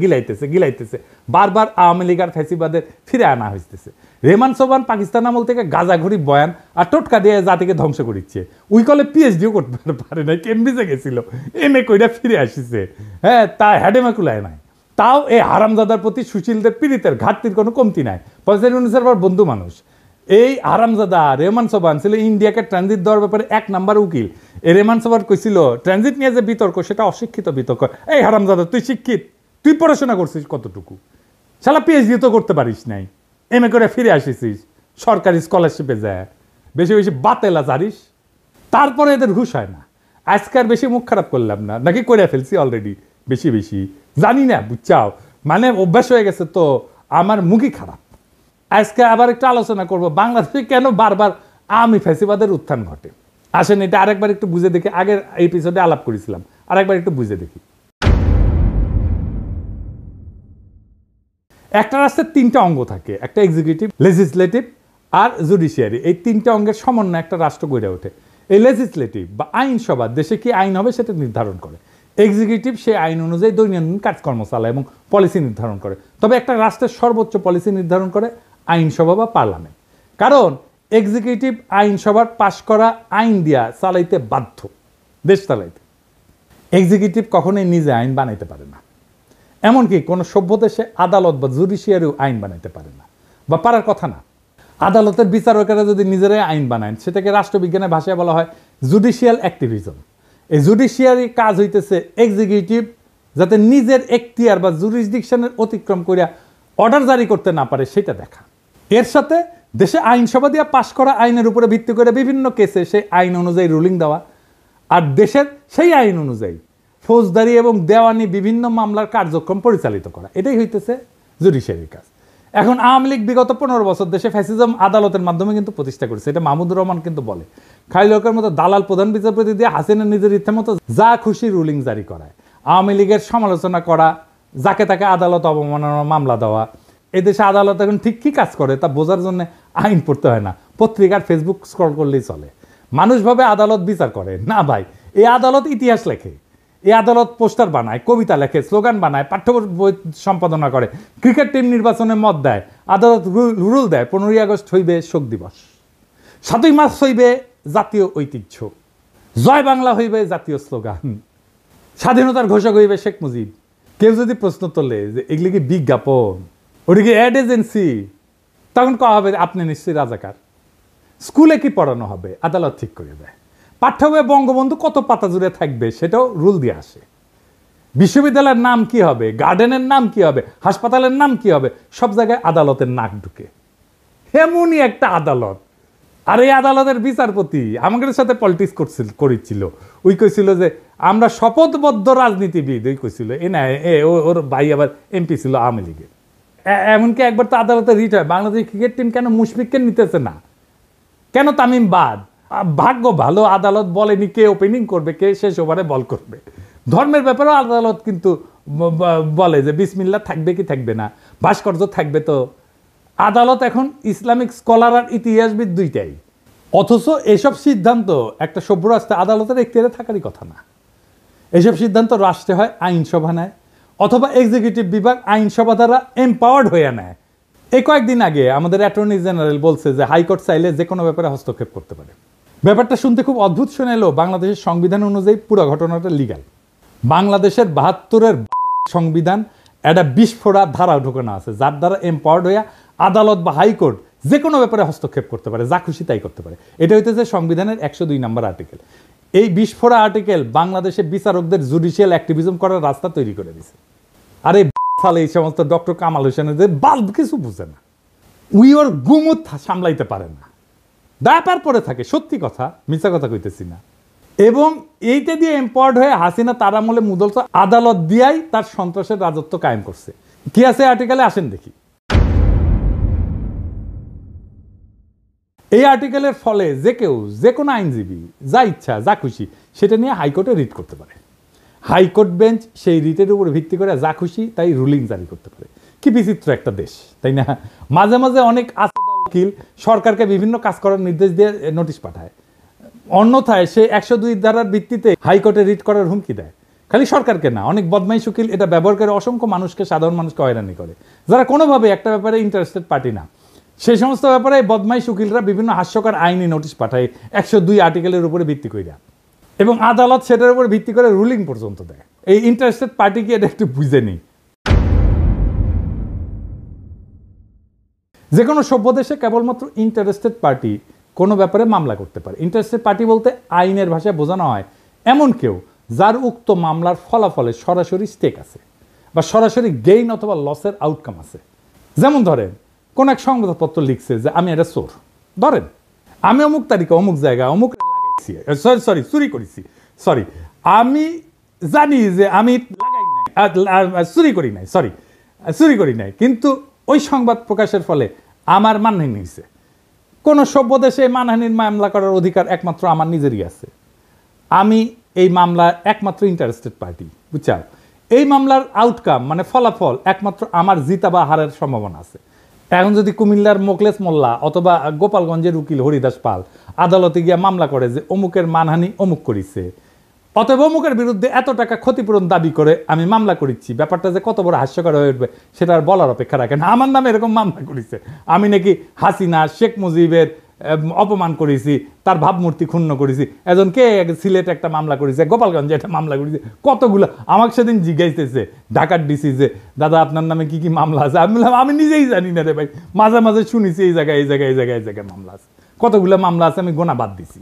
গিলাইতেছে, বারবার আওয়ামী লীগ আর ফ্যাসিবাদের ফিরে আনা হইতেছে। রেমান সোবান পাকিস্তান আমল থেকে গাজাঘড়ি বয়ান আর টোটকা দিয়ে জাতিকে ধ্বংস করিচ্ছে। উইকলে পিএইচডিও করতে পারে নাই, কেমব্রিজে গেছিল, এমএ কইরা ফিরে আসিছে, হ্যাঁ, তা হেডেমে কুলায় নাই। তাও এই হারামজাদার প্রতি সুশীলদের পীড়িতের ঘাটতির কোনো কমতি নাই। পয়সার বন্ধু মানুষ এই হারামজাদা রেহমান সোবান ছিল ইন্ডিয়াকে ট্রানজিট দেওয়ার ব্যাপারে ১ নাম্বার উকিল। এই রেহমান সোবান কইছিল ট্রানজিট নিয়ে যে বিতর্ক, সেটা অশিক্ষিত বিতর্ক। এই হারামজাদা, তুই শিক্ষিত, তুই পড়াশোনা করছিস কতটুকু? শালা পিএইচডি তো করতে পারিস নাই, এমএ করে ফিরে আসিস সরকারি স্কলারশিপে যায়, বেশি বেশি বাতেলা জারিস, তারপরে এদের হুশ হয় না। আজকাল বেশি মুখ খারাপ করলাম না, নাকি করে ফেলছি অলরেডি বেশি জানি না, বুঝছাও, মানে অভ্যাস হয়ে গেছে তো আমার মুখই খারাপ। আজকে আবার একটু আলোচনা করব বাংলাদেশে কেন বারবার আওয়ামী ফ্যাসিবাদের উত্থান ঘটে। আসেন এটা আরেকবার একটু বুঝে দেখি, আগের এপিসোডে আলাপ করেছিলাম, আরেকবার একটু বুঝে দেখি। একটা রাষ্ট্রের 3টা অঙ্গ থাকে, একটা এক্সিকিউটিভ, লেজিসলেটিভ আর জুডিশিয়ারি। এই 3টা অঙ্গের সমন্বয়ে একটা রাষ্ট্র গড়ে ওঠে। এই লেজিসলেটিভ বা আইনসভা দেশে কি আইন হবে সেটা নির্ধারণ করে। এক্সিকিউটিভ সেই আইন অনুযায়ী দৈনন্দিন কাজকর্ম চালায় এবং পলিসি নির্ধারণ করে। তবে একটা রাষ্ট্রের সর্বোচ্চ পলিসি নির্ধারণ করে আইনসভা বা পার্লামেন্ট, কারণ এক্সিকিউটিভ আইনসভার পাশ করা আইন দিয়া চালাইতে বাধ্য, দেশ চালাইতে। এক্সিকিউটিভ কখনোই নিজে আইন বানাইতে পারে না, এমনকি কোনো সভ্য দেশে আদালত বা জুডিশিয়ারিও আইন বানাইতে পারে না, বা পারার কথা না। আদালতের বিচারকেরা যদি নিজেরাই আইন বানায়, সেটাকে রাষ্ট্রবিজ্ঞানের ভাষায় বলা হয় জুডিশিয়াল অ্যাক্টিভিজম। এই জুডিশিয়ারি কাজ হইতেছে এক্সিকিউটিভ যাতে নিজের এখতিয়ার বা জুরিসডিকশনের অতিক্রম করিয়া অর্ডার জারি করতে না পারে সেটা দেখা। এর সাথে দেশে আইনসভা দিয়া পাশ করা আইনের উপরে ভিত্তি করে বিভিন্ন কেসে সেই আইন অনুযায়ী রুলিং দেওয়া, আর দেশের সেই আইন অনুযায়ী ফৌজদারি এবং দেওয়ানি বিভিন্ন মামলার কার্যক্রম পরিচালিত করা, এটাই হইতেছে জুডিশিয়ারির কাজ। এখন আওয়ামী লীগ বিগত 15 বছর দেশে ফ্যাসিজম আদালতের মাধ্যমে কিন্তু প্রতিষ্ঠা করেছে, এটা মাহমুদুর রহমান কিন্তু বলে। খাইলকের মতো দালাল প্রধান বিচারপতি দিয়ে হাসিনা নিজের ইচ্ছা মতো যা খুশি রুলিং জারি করায়, আওয়ামী লীগের সমালোচনা করা, যাকে তাকে আদালত অবমাননার মামলা দেওয়া। এদেশে আদালত এখন ঠিক কী কাজ করে তা বোঝার জন্য আইন পড়তে হয় না, পত্রিকার ফেসবুক স্ক্রল করলেই চলে। মানুষ ভাবে আদালত বিচার করে না, ভাই, এই আদালত ইতিহাস লেখে, এই আদালত পোস্টার বানায়, কবিতা লেখে, স্লোগান বানায়, পাঠ্য বই সম্পাদনা করে, ক্রিকেট টিম নির্বাচনে মত দেয়, আদালত রুল দেয় 15ই আগস্ট হইবে শোক দিবস, 7ই মার্চ হইবে জাতীয় ঐতিহ্য, জয় বাংলা হইবে জাতীয় স্লোগান, স্বাধীনতার ঘোষক হইবে শেখ মুজিব। কেউ যদি প্রশ্ন তোলে যে এগুলি কি বিজ্ঞাপন, ওটা কি অ্যাড এজেন্সি, তখন কয়া হবে আপনি নিশ্চয়ই রাজাকার। স্কুলে কি পড়ানো হবে আদালত ঠিক করে দেয়। পাঠ্য বইয়ে বঙ্গবন্ধু কত পাতা জুড়ে থাকবে সেটাও রুল দিয়ে আসে। বিশ্ববিদ্যালয়ের নাম কি হবে, গার্ডেনের নাম কি হবে, হাসপাতালের নাম কি হবে, সব জায়গায় আদালতের নাক ঢুকে। এমনই একটা আদালত। আর এই আদালতের বিচারপতি আমাদের সাথে পলিটিক্স করেছিল। ওই কইছিল যে আমরা শপথবদ্ধ রাজনীতিবিদ, ওই কইছিল এ না, ওর ভাই আবার এমপি ছিল আওয়ামী লীগের। এমনকি একবার তো আদালতে রিট হয়, বাংলাদেশ ক্রিকেট টিম কেন মুশফিককে নিতেছে না, কেন তামিম বাদ। ভাগ্য ভালো আদালত বলেনি কে ওপেনিং করবে, কে শেষ ওভারে বল করবে। ধর্মের ব্যাপারেও আদালত কিন্তু বলে যে বিসমিল্লাহ থাকবে কি থাকবে না, ভাস্কর্য থাকবে। তো আদালত এখন ইসলামিক স্কলার আর ইতিহাসবিদ দুইটাই। অথচ এসব সিদ্ধান্ত একটা সভ্য রাষ্ট্রে আদালতের এখতিয়ারে থাকারই কথা না। এসব সিদ্ধান্ত রাষ্ট্রে হয় আইনসভা নেয়, অথবা এক্সিকিউটিভ বিভাগ আইনসভা দ্বারা এম্পাওয়ার্ড হয়ে নেয়। এই কয়েকদিন আগে আমাদের অ্যাটর্নি জেনারেল বলছে যে হাইকোর্ট চাইলে যে কোনো ব্যাপারে হস্তক্ষেপ করতে পারে। ব্যাপারটা শুনতে খুব অদ্ভুত শোনালেও বাংলাদেশের সংবিধান অনুযায়ী পুরো ঘটনাটা লিগ্যাল। বাংলাদেশের 72-এর সংবিধান একটা বিস্ফোরা ধারা ঢোকানো আছে, যার দ্বারা এম্পাওয়ার্ড হইয়া আদালত বা হাইকোর্ট যে কোনো ব্যাপারে হস্তক্ষেপ করতে পারে, যা খুশি তাই করতে পারে। এটা হইতেছে সংবিধানের 102 নম্বর আর্টিকেল। এই বিস্ফোরা আর্টিকেল বাংলাদেশে বিচারকদের জুডিশিয়াল অ্যাক্টিভিজম করার রাস্তা তৈরি করে দিছে। আরে সালে এই সমস্ত ডক্টর কামাল হোসেনের বাল্ব কিছু বুঝে না, উই ওর গুমুত সামলাইতে পারে না, ডায়াপার পরে থাকে, সত্যি কথা, মিথ্যা কথা কইতেছি না। এবং এইটা দিয়ে এম্পাওয়ার্ড হয়ে হাসিনা তার আমলে মুদল আদালত দিয়াই তার সন্ত্রাসের রাজত্ব কায়েম করছে। কি আছে আর্টিকেলে, আসেন দেখি। এই আর্টিকেলের ফলে যে কেউ, যে কোনো আইনজীবী যা ইচ্ছা যা খুশি সেটা নিয়ে হাইকোর্টে রিট করতে পারে। হাইকোর্ট বেঞ্চ সেই রিটের উপর ভিত্তি করে যা খুশি তাই রুলিং জারি করতে পারে। কি বিচিত্র একটা দেশ, তাই না? মাঝে মাঝে অনেক উকিল সরকারকে বিভিন্ন কাজ করার নির্দেশ দিয়ে নোটিশ পাঠায়, অন্যথায় সে 102 ধারার ভিত্তিতে হাইকোর্টে রিট করার হুমকি দেয়। খালি সরকারকে না, অনেক বদমাইশ উকিল এটা ব্যবহার করে অসংখ্য মানুষকে, সাধারণ মানুষকে হয়রানি করে, যারা কোনোভাবে একটা ব্যাপারে ইন্টারেস্টেড পার্টি না। সেই সমস্ত ব্যাপারে বদমাইশ উকিলরা বিভিন্ন হাস্যকর আইনি নোটিশ পাঠায় 102 আর্টিকেলের উপরে ভিত্তি করে, এবং আদালত সেটার উপর ভিত্তি করে রুলিং পর্যন্ত দেয়। এই ইন্টারেস্টেড পার্টি কি এটা একটু বুঝে নেই। যে কোনো সভ্য দেশে কেবলমাত্র ইন্টারেস্টেড পার্টি কোনো ব্যাপারে মামলা করতে পারে। ইন্টারেস্টেড পার্টি বলতে আইনের ভাষায় বোঝানো হয় এমন কেউ যার উক্ত মামলার ফলাফলে সরাসরি স্টেক আছে বা সরাসরি গেইন অথবা লসের আউটকাম আছে। যেমন ধরেন কোন এক সংবাদপত্র লিখছে যে আমি এটা চোর, ধরেন আমি অমুক তারিখে অমুক জায়গায় অমুক লাগাইছি, চুরি করেছি, আমি জানি যে আমি লাগাই নাই, চুরি করি নাই, কিন্তু ওই সংবাদ প্রকাশের ফলে আমার মানহানি হয়েছে। কোন সভ্য দেশে মানহানির মামলা করার অধিকার একমাত্র আমার নিজেরই আছে। আমি এই মামলার একমাত্র ইন্টারেস্টেড পার্টি, বুঝছাও? এই মামলার আউটকাম মানে ফলাফল একমাত্র আমার জিতা বা হারের সম্ভাবনা আছে। এখন যদি কুমিল্লার মোকলেস মোল্লা অথবা গোপালগঞ্জের উকিল হরিদাস পাল আদালতে গিয়ে মামলা করে যে অমুকের মানহানি অমুক করিছে, অতএব অমুকের বিরুদ্ধে এত টাকা ক্ষতিপূরণ দাবি করে আমি মামলা করেছি, ব্যাপারটা যে কত বড় হাস্যকর হয়ে উঠবে সেটা আর বলার অপেক্ষা রাখে না। আমার নামে এরকম মামলা করেছে, আমি নাকি হাসিনা শেখ মুজিবের অপমান করেছি, তার ভাবমূর্তি ক্ষুণ্ণ করেছি। একজন কে সিলেটে একটা মামলা করেছে, গোপালগঞ্জে একটা মামলা করেছে, কতগুলো। আমাকে সেদিন জিজ্ঞাসতেছে ঢাকার ডিসি যে দাদা আপনার নামে কি কি মামলা আছে। আমি বললাম আমি নিজেই জানি না রে ভাই, মাঝে মাঝে শুনেছি এই জায়গায় মামলা আছে, কতগুলো মামলা আছে আমি গোনা বাদ দিছি।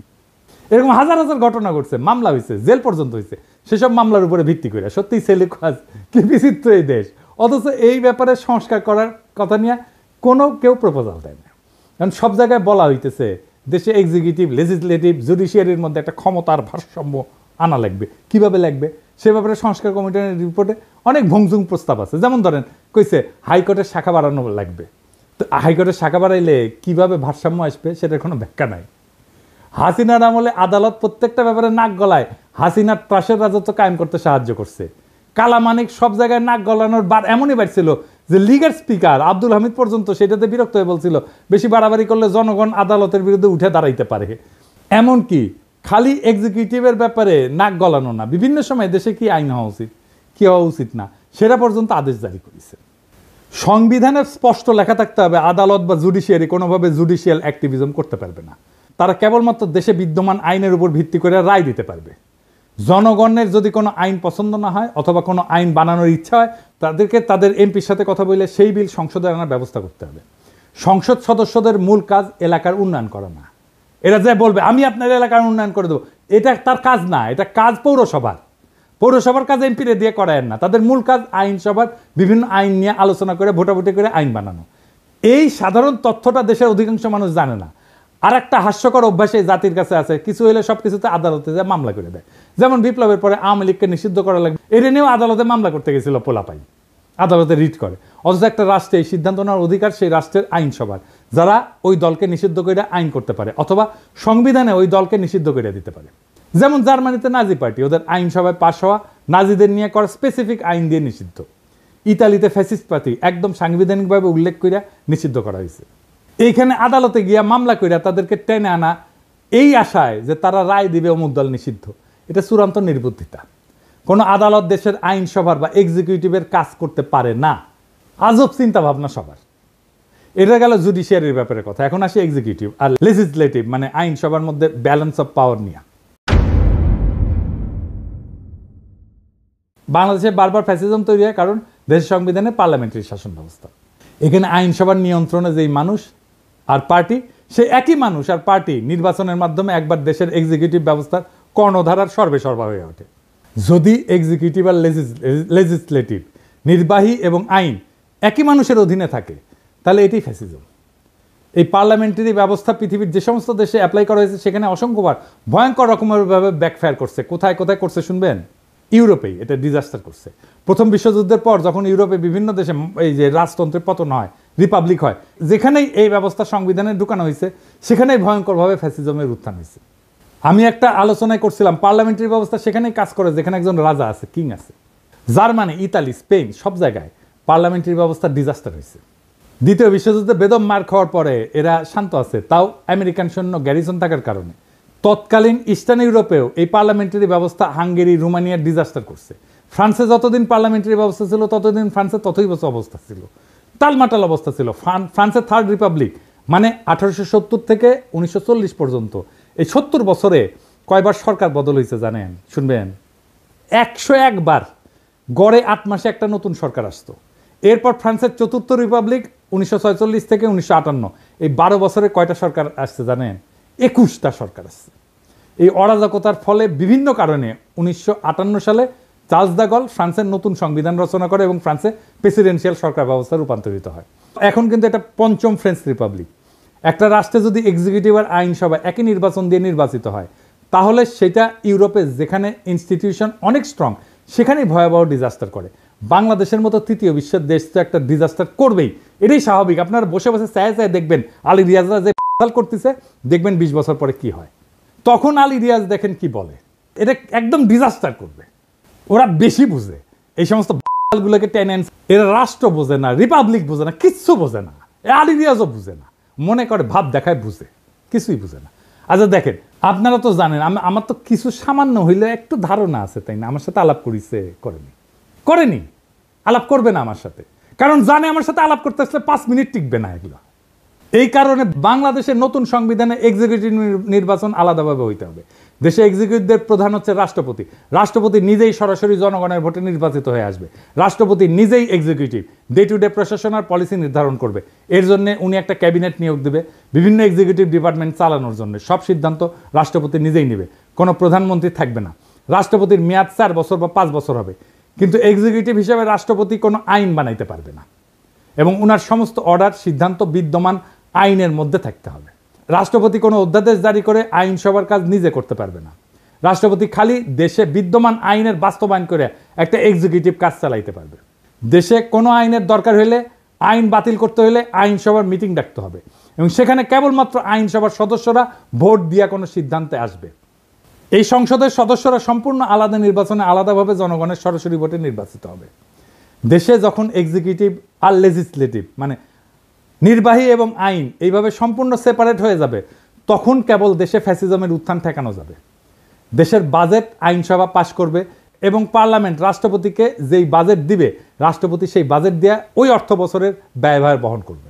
এরকম হাজার হাজার ঘটনা ঘটছে, মামলা হয়েছে, জেল পর্যন্ত হয়েছে, সেসব মামলার উপরে ভিত্তি করে। সত্যি ছেলে কাজ, কি বিচিত্র এই দেশ। অথচ এই ব্যাপারে সংস্কার করার কথা নিয়ে কোনো কেউ প্রপোজাল দেয় না। কারণ সব জায়গায় বলা হইতেছে দেশে এক্সিকিউটিভ, লেজিসলেটিভ, জুডিশিয়ারির মধ্যে একটা ক্ষমতার ভারসাম্য আনা লাগবে। কিভাবে লাগবে সে ব্যাপারে সংস্কার কমিটির রিপোর্টে অনেক ভংজুং প্রস্তাব আছে। যেমন ধরেন কইছে হাইকোর্টের শাখা বাড়ানো লাগবে, তো হাইকোর্টের শাখা বাড়াইলে কিভাবে ভারসাম্য আসবে সেটার কোনো ব্যাখ্যা নাই। হাসিনার আমলে আদালত প্রত্যেকটা ব্যাপারে নাক গলায় হাসিনার ত্রাসের রাজত্ব কায়েম করতে সাহায্য করছে। কালামানিক সব জায়গায় নাক গলানোর বার এমনই বাড়ছিল যে লীগের স্পিকার আব্দুল হামিদ পর্যন্ত সেটাতে বিরক্ত হয়ে বলছিল বেশি বাড়াবাড়ি করলে জনগণ আদালতের বিরুদ্ধে উঠে দাঁড়াইতে পারে। এমনকি খালি এক্সিকিউটিভের ব্যাপারে নাক গলানো না, বিভিন্ন সময় দেশে কি আইন হওয়া উচিত কি হওয়া উচিত না সেটা পর্যন্ত আদেশ জারি করেছে। সংবিধানে স্পষ্ট লেখা থাকতে হবে আদালত বা জুডিশিয়ারি কোনোভাবে জুডিশিয়াল অ্যাক্টিভিজম করতে পারবে না। তারা কেবলমাত্র দেশে বিদ্যমান আইনের উপর ভিত্তি করে রায় দিতে পারবে। জনগণের যদি কোনো আইন পছন্দ না হয় অথবা কোনো আইন বানানোর ইচ্ছা হয়, তাদেরকে তাদের এমপির সাথে কথা বলে সেই বিল সংসদে আনার ব্যবস্থা করতে হবে। সংসদ সদস্যদের মূল কাজ এলাকার উন্নয়ন করা না। এরা যে বলবে আমি আপনার এলাকার উন্নয়ন করে দেবো, এটা তার কাজ না, এটা কাজ পৌরসভার। পৌরসভার কাজ এমপিরে দিয়ে করায় না। তাদের মূল কাজ আইনসভার বিভিন্ন আইন নিয়ে আলোচনা করে ভোটাভুটি করে আইন বানানো। এই সাধারণ তথ্যটা দেশের অধিকাংশ মানুষ জানে না। আর একটা হাস্যকর অভ্যাস এই জাতির কাছে আছে, কিছু হলে সব কিছুতে আদালতে যায় মামলা করে দেয়। যেমন বিপ্লবের পরে আওয়ামী লীগকে নিষিদ্ধ করা লাগবে, এটা নিয়েও আদালতে মামলা করতে গেছিল পোলাপাই, আদালতে রিট করে। অথচ একটা রাষ্ট্রে এই সিদ্ধান্ত নেওয়ার অধিকার সেই রাষ্ট্রের আইনসভার, যারা ওই দলকে নিষিদ্ধ করে আইন করতে পারে অথবা সংবিধানে ওই দলকে নিষিদ্ধ করে দিতে পারে। যেমন জার্মানিতে নাজি পার্টি, ওদের আইনসভায় পাশ হওয়া নাজিদের নিয়ে করা স্পেসিফিক আইন দিয়ে নিষিদ্ধ। ইতালিতে ফ্যাসিস্ট পার্টি একদম সাংবিধানিকভাবে উল্লেখ করে নিষিদ্ধ করা হয়েছে। এইখানে আদালতে গিয়া মামলা কইরা তাদেরকে টেনে আনা এই আশায় যে তারা রায় দিবে অমুক দল নিষিদ্ধ, এটা চূড়ান্ত নির্বুদ্ধিতা। কোনো আদালত দেশের আইনসভার বা এক্সিকিউটিভের কাজ করতে পারে না। আজব চিন্তা ভাবনা সবার। এটা গেল জুডিশিয়ারির ব্যাপারে কথা। এখন আসি এক্সিকিউটিভ আর লেজিসলেটিভ মানে আইনসভার মধ্যে ব্যালেন্স অফ পাওয়ার নিয়ে। বাংলাদেশে বারবার ফ্যাসিজম তৈরি হয় কারণ দেশের সংবিধানে পার্লামেন্টারি শাসন ব্যবস্থা। এখানে আইনসভার নিয়ন্ত্রণে যেই মানুষ আর পার্টি সেই একই মানুষ আর পার্টি নির্বাচনের মাধ্যমে একবার দেশের এক্সিকিউটিভ ব্যবস্থার কর্ণধারার সর্বেসর্বা হয়ে ওঠে। যদি এক্সিকিউটিভ আর লেজিসলেটিভ, নির্বাহী এবং আইন একই মানুষের অধীনে থাকে, তাহলে এটাই ফ্যাসিজম। এই পার্লামেন্টারি ব্যবস্থা পৃথিবীর যে সমস্ত দেশে অ্যাপ্লাই করা হয়েছে সেখানে অসংখ্যবার ভয়ঙ্কর রকমেরভাবে ব্যাকফায়ার করছে। কোথায় কোথায় করছে শুনবেন? ইউরোপেই এটা ডিজাস্টার করছে। প্রথম বিশ্বযুদ্ধের পর যখন ইউরোপে বিভিন্ন দেশে এই যে রাজতন্ত্রের পতন হয়, রিপাবলিক হয়, যেখানেই এই ব্যবস্থা সংবিধানে ঢুকানো হয়েছে সেখানেই ভয়ঙ্করভাবে ফ্যাসিজমের উত্থান হয়েছে। আমি একটা আলোচনায় করছিলাম, পার্লামেন্টারি ব্যবস্থা সেখানেই কাজ করে যেখানে একজন রাজা আছে, কিং আছে। জার্মানি, ইতালি, স্পেন সব জায়গায় পার্লামেন্টারি ব্যবস্থা ডিজাস্টার হয়েছে। দ্বিতীয় বিশ্বযুদ্ধে বেদম মার খাওয়ার পরে এরা শান্ত আছে, তাও আমেরিকান সৈন্য গ্যারিসন থাকার কারণে। তৎকালীন ইস্টার্ন ইউরোপেও এই পার্লামেন্টারি ব্যবস্থা হাঙ্গেরি, রোমানিয়ার ডিজাস্টার করছে। ফ্রান্সে যতদিন পার্লামেন্টারি ব্যবস্থা ছিল ততদিন ফ্রান্সে ততই বছর অবস্থা ছিল, টালমাটাল অবস্থা ছিল। ফ্রান্সের থার্ড রিপাবলিক মানে 1870 থেকে 1940 পর্যন্ত, এই 70 বছরে কয়বার সরকার বদল হয়েছে জানেন? শুনবেন, 101 বার। গড়ে 8 মাসে একটা নতুন সরকার আসতো। এরপর ফ্রান্সের চতুর্থ রিপাবলিক 1946 থেকে 1958, এই 12 বছরে কয়টা সরকার আসছে জানেন? 21টা সরকার আসছে। এই অরাজকতার ফলে বিভিন্ন কারণে 1958 সালে চার্লস দ্য গল ফ্রান্সের নতুন সংবিধান রচনা করে এবং ফ্রান্সে প্রেসিডেন্সিয়াল সরকার ব্যবস্থা রূপান্তরিত হয়। এখন কিন্তু এটা পঞ্চম ফ্রেঞ্চ রিপাবলিক। একটা রাষ্ট্রে যদি এক্সিকিউটিভ আর আইনসভা একই নির্বাচন দিয়ে নির্বাচিত হয়, তাহলে সেটা ইউরোপে যেখানে ইনস্টিটিউশন অনেক স্ট্রং সেখানেই ভয়াবহ ডিজাস্টার করে। বাংলাদেশের মতো তৃতীয় বিশ্বের দেশ তো একটা ডিজাস্টার করবেই, এটাই স্বাভাবিক। আপনারা বসে বসে চায় চায় দেখবেন আলী রিয়াজরা যে করতেছে, দেখবেন 20 বছর পরে কি হয়। তখন আলী রিয়াজ দেখেন কি বলে, এটা একদম ডিজাস্টার করবে। ওরা বেশি বুঝে এই সমস্ত গুলোকে টেনেন্স। এরা রাষ্ট্র বোঝে না, রিপাবলিক বোঝে না, কিচ্ছু বোঝে না। আলী রিয়াজও বুঝে না, মনে করে ভাব দেখায় বুঝে, কিছুই বুঝে না। আচ্ছা দেখেন, আপনারা তো জানেন আমার তো কিছু সামান্য হইলে একটু ধারণা আছে, তাই না? আমার সাথে আলাপ করিছে, করেনি, আলাপ করবে না আমার সাথে, কারণ জানে আমার সাথে আলাপ করতে আসলে 5 মিনিট টিকবে না এগুলো। এই কারণে বাংলাদেশের নতুন সংবিধানে এক্সিকিউটিভ নির্বাচন আলাদাভাবে হইতে হবে। দেশে এক্সিকিউটিভদের প্রধান হচ্ছে রাষ্ট্রপতি। রাষ্ট্রপতি নিজেই সরাসরি জনগণের ভোটে নির্বাচিত হয়ে আসবে। রাষ্ট্রপতি নিজেই এক্সিকিউটিভ, ডে টু ডে প্রশাসন আর পলিসি নির্ধারণ করবে। এর জন্য উনি একটা ক্যাবিনেট নিয়োগ দেবে বিভিন্ন এক্সিকিউটিভ ডিপার্টমেন্ট চালানোর জন্য। সব সিদ্ধান্ত রাষ্ট্রপতি নিজেই নেবে, কোনো প্রধানমন্ত্রী থাকবে না। রাষ্ট্রপতির মেয়াদ 4 বছর বা 5 বছর হবে, কিন্তু এক্সিকিউটিভ হিসেবে রাষ্ট্রপতি কোনো আইন বানাইতে পারবে না এবং উনার সমস্ত অর্ডার সিদ্ধান্ত বিদ্যমান আইনের মধ্যে থাকতে হবে। রাষ্ট্রপতি কোনো অধ্যাদেশ জারি করে আইনসভার কাজ নিজে করতে পারবে না। রাষ্ট্রপতি খালি দেশে বিদ্যমান আইনের বাস্তবায়ন করে একটা এক্সিকিউটিভ কাজ চালাইতে পারবে। দেশে কোনো আইনের দরকার হলে, আইন বাতিল করতে হলে আইনসভার মিটিং ডাকতে হবে এবং সেখানে কেবলমাত্র আইনসভার সদস্যরা ভোট দিয়া কোনো সিদ্ধান্তে আসবে। এই সংসদের সদস্যরা সম্পূর্ণ আলাদা নির্বাচনে আলাদাভাবে জনগণের সরাসরি ভোটে নির্বাচিত হবে। দেশে যখন এক্সিকিউটিভ আর লেজিসলেটিভ মানে নির্বাহী এবং আইন এইভাবে সম্পূর্ণ সেপারেট হয়ে যাবে, তখন কেবল দেশে ফ্যাসিজমের উত্থান ঠেকানো যাবে। দেশের বাজেট আইনসভা পাশ করবে এবং পার্লামেন্ট রাষ্ট্রপতিকে যেই বাজেট দিবে, রাষ্ট্রপতি সেই বাজেট দেওয়া ওই অর্থ বছরের ব্যয়ভার বহন করবে।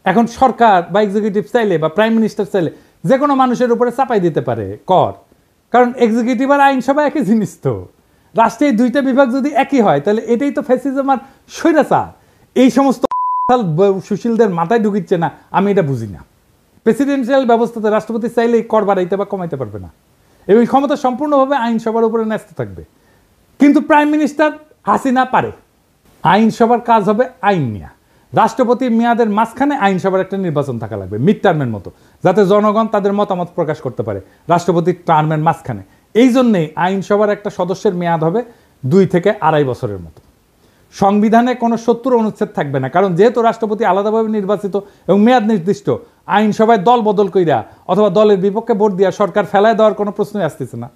এখন সরকার বা এক্সিকিউটিভ চাইলে বা প্রাইম মিনিস্টার চাইলে যে কোনো মানুষের উপরে চাপাই দিতে পারে কর, কারণ এক্সিকিউটিভ আর আইনসভা একই জিনিস। তো রাষ্ট্রের 2টা বিভাগ যদি একই হয়, তাহলে এটাই তো ফ্যাসিজম আর স্বৈরাচার। এই সমস্ত সুশীলদের মাথায় ঢুকিচ্ছে না, আমি এটা বুঝি না। প্রেসিডেন্সিয়াল ব্যবস্থাতে রাষ্ট্রপতি চাইলেই কর বাড়াইতে বা কমাইতে পারবে না এবং এই ক্ষমতা সম্পূর্ণভাবে আইনসভার উপরে ন্যস্ত থাকবে। কিন্তু প্রাইম মিনিস্টার হাসিনা পারে। আইনসভার কাজ হবে আইন নিয়ে। রাষ্ট্রপতির মেয়াদের মাঝখানে আইনসভার একটা নির্বাচন থাকা লাগবে, মিড টার্মের মতো, যাতে জনগণ তাদের মতামত প্রকাশ করতে পারে রাষ্ট্রপতির টার্মের মাঝখানে। এই জন্যেই আইনসভার একটা সদস্যের মেয়াদ হবে 2 থেকে 2.5 বছরের মতো। সংবিধানে কোনো 70 অনুচ্ছেদ থাকবে না, কারণ যেহেতু রাষ্ট্রপতি আলাদাভাবে নির্বাচিত এবং মেয়াদ নির্দিষ্ট, আইনসভায় দল বদল কইরা অথবা দলের বিপক্ষে ভোট দিয়া সরকার ফেলায় দেওয়ার কোনো প্রশ্নই আসতেছে না।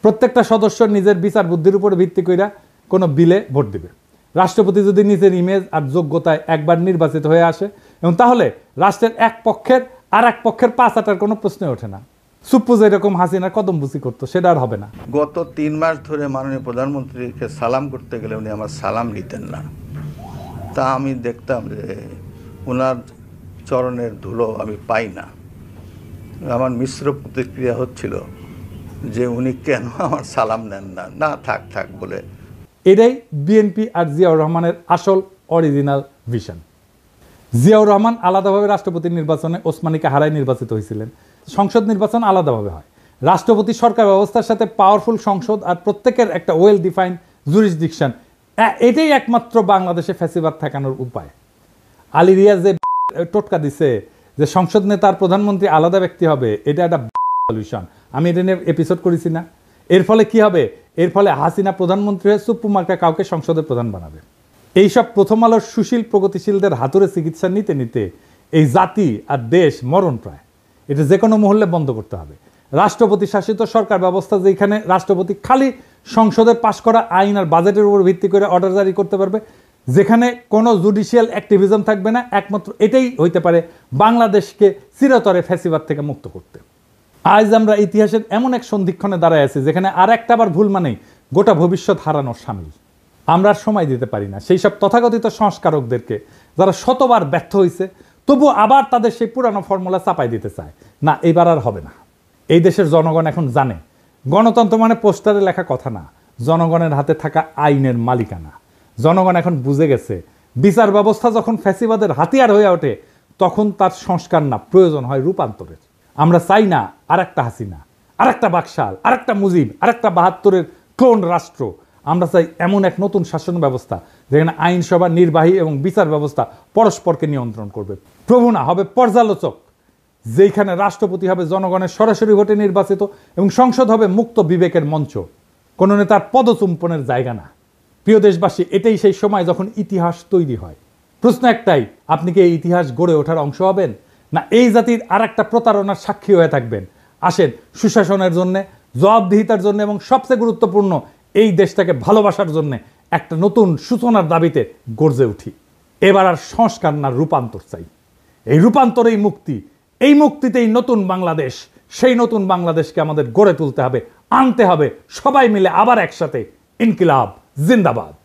প্রত্যেকটা সদস্য নিজের বিচার বুদ্ধির উপরে ভিত্তি কইরা কোনো বিলে ভোট দিবে। রাষ্ট্রপতি যদি নিজের ইমেজ আর যোগ্যতায় একবার নির্বাচিত হয়ে আসে এবং তাহলে রাষ্ট্রের এক পক্ষের আর এক পক্ষের পাছ আটার কোনো প্রশ্নই ওঠে না। সুপ্পু যেরকম হাসিনা কদমবুচি করতো, সেটা আর হবে না। গত 3 মাস ধরে মাননীয় প্রধানমন্ত্রীকে সালাম করতে গেলে উনি আমার সালাম নিতেন না। তা আমি দেখতাম যে ওনার চরণের ধুলো আমি পাই না। আমার মিশ্র প্রতিক্রিয়া হচ্ছিল যে উনি কেন আমার সালাম নেন না, না থাক থাক বলে। এটাই বিএনপি আর জিয়াউর রহমানের আসল অরিজিনাল ভিশন। জিয়াউর রহমান আলাদাভাবে রাষ্ট্রপতি নির্বাচনে ওসমানীকে হারায় নির্বাচিত হয়েছিলেন। সংসদ নির্বাচন আলাদাভাবে হয়। রাষ্ট্রপতি সরকার ব্যবস্থার সাথে পাওয়ারফুল সংসদ আর প্রত্যেকের একটা ওয়েল ডিফাইন্ড জুরিসডিকশন, এটাই একমাত্র বাংলাদেশে ফ্যাসিবাদ ঠেকানোর উপায়। আলী রিয়া যে টোটকা দিছে যে সংসদ নেতার প্রধানমন্ত্রী আলাদা ব্যক্তি হবে, এটা একটা সলিউশন। আমি এটা নিয়ে এপিসোড করেছি না? এর ফলে কি হবে? এর ফলে হাসিনা প্রধানমন্ত্রী হয়ে সুপ্পু মার্কা কাউকে সংসদের প্রধান বানাবে। এইসব প্রথম আলোর সুশীল প্রগতিশীলদের হাতুড়ে চিকিৎসা নিতে নিতে এই জাতি আর দেশ মরণ প্রায়। এটা যে কোনো মহল্লে বন্ধ করতে হবে। রাষ্ট্রপতি শাসিত সরকার ব্যবস্থা, যেখানে রাষ্ট্রপতি খালি সংসদের পাশ করা আইন আর বাজেটের উপর ভিত্তি করে অর্ডার জারি করতে পারবে, যেখানে কোনো জুডিশিয়াল অ্যাক্টিভিজম থাকবে না, একমাত্র এটাই হইতে পারে বাংলাদেশকে চিরতরে ফ্যাসিবাদ থেকে মুক্ত করতে। আজ আমরা ইতিহাসের এমন এক সন্ধিক্ষণে দাঁড়ায় আছি যেখানে আর একটা বার ভুল মানেই গোটা ভবিষ্যৎ হারানোর সামিল। আমরা আর সময় দিতে পারি না সেই সব তথাকথিত সংস্কারকদেরকে যারা শতবার ব্যর্থ হয়েছে, তবু আবার তাদের সেই পুরানো ফর্মুলা চাপাই দিতে চায়। না, এবার আর হবে না। এই দেশের জনগণ এখন জানে গণতন্ত্র মানে পোস্টারে লেখা কথা না, জনগণের হাতে থাকা আইনের মালিকানা। জনগণ এখন বুঝে গেছে বিচার ব্যবস্থা যখন ফ্যাসিবাদের হাতিয়ার হয়ে ওঠে, তখন তার সংস্কার না, প্রয়োজন হয় রূপান্তরের। আমরা চাই না আর একটা হাসিনা, আর একটা বাকশাল, আর একটা মুজিব, আর একটা ৭২-এর ক্লোন রাষ্ট্র। আমরা চাই এমন এক নতুন শাসন ব্যবস্থা যেখানে আইনসভা, নির্বাহী এবং বিচার ব্যবস্থা পরস্পরকে নিয়ন্ত্রণ করবে। প্রভু না, হবে পর্যালোচক, যেখানে রাষ্ট্রপতি হবে জনগণের সরাসরি ভোটে নির্বাচিত এবং সংসদ হবে মুক্ত বিবেকের মঞ্চ, কোনো নেতার পদচুম্বনের জায়গা না। প্রিয় দেশবাসী, এটাই সেই সময় যখন ইতিহাস তৈরি হয়। প্রশ্ন একটাই, আপনি কি এই ইতিহাস গড়ে ওঠার অংশ হবেন, না এই জাতির আর একটা প্রতারণার সাক্ষী হয়ে থাকবেন? আসেন সুশাসনের জন্য, জবাবদিহিতার জন্য এবং সবচেয়ে গুরুত্বপূর্ণ এই দেশটাকে ভালোবাসার জন্য একটা নতুন সূচনার দাবিতে গর্জে উঠি। এবার আর সংস্কার না, রূপান্তর চাই। এই রূপান্তরেই মুক্তি, এই মুক্তিতেই নতুন বাংলাদেশ। সেই নতুন বাংলাদেশকে আমাদের গড়ে তুলতে হবে, আনতে হবে সবাই মিলে আবার একসাথে। ইনকিলাব জিন্দাবাদ।